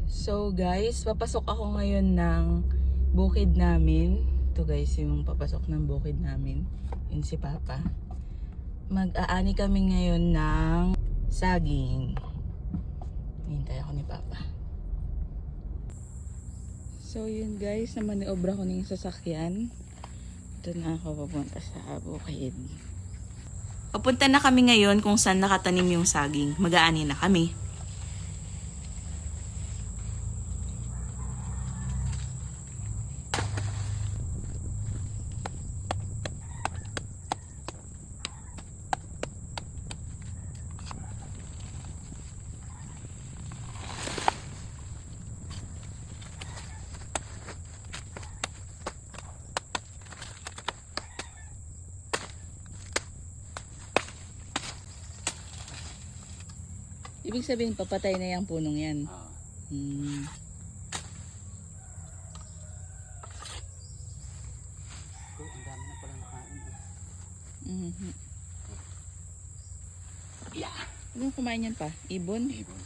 So guys, papasok ako ngayon ng bukid namin. Ito guys, yung papasok ng bukid namin. Yun si Papa. Mag-aani kami ngayon ng saging. Hintay ako ni Papa. So yun guys, namaniobra ko na yung sasakyan. Ito na ako papunta sa bukid. Papunta na kami ngayon kung saan nakatanim yung saging. Mag-aani na kami. Ibig sabihin, papatay na yung punong yan. Ang dami na pala nakain. Yeah. Ano kumain yan pa? Ibon? Ibon.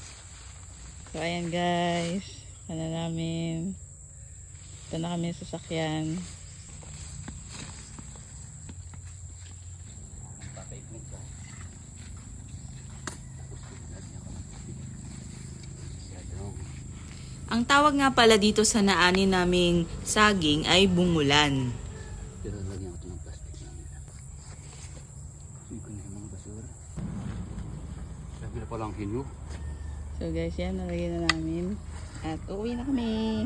So ayan guys. Ano namin. Ito na kami sa sasakyan. Papaikot ka. Ang tawag nga pala dito sa naani naming saging ay bungulan. Pero lagyan ko ito ng plastic namin. Suy ko na yung mga basura. Sabi na palang hinyo. So guys, yan nalagyan na namin. At uuwi na kami.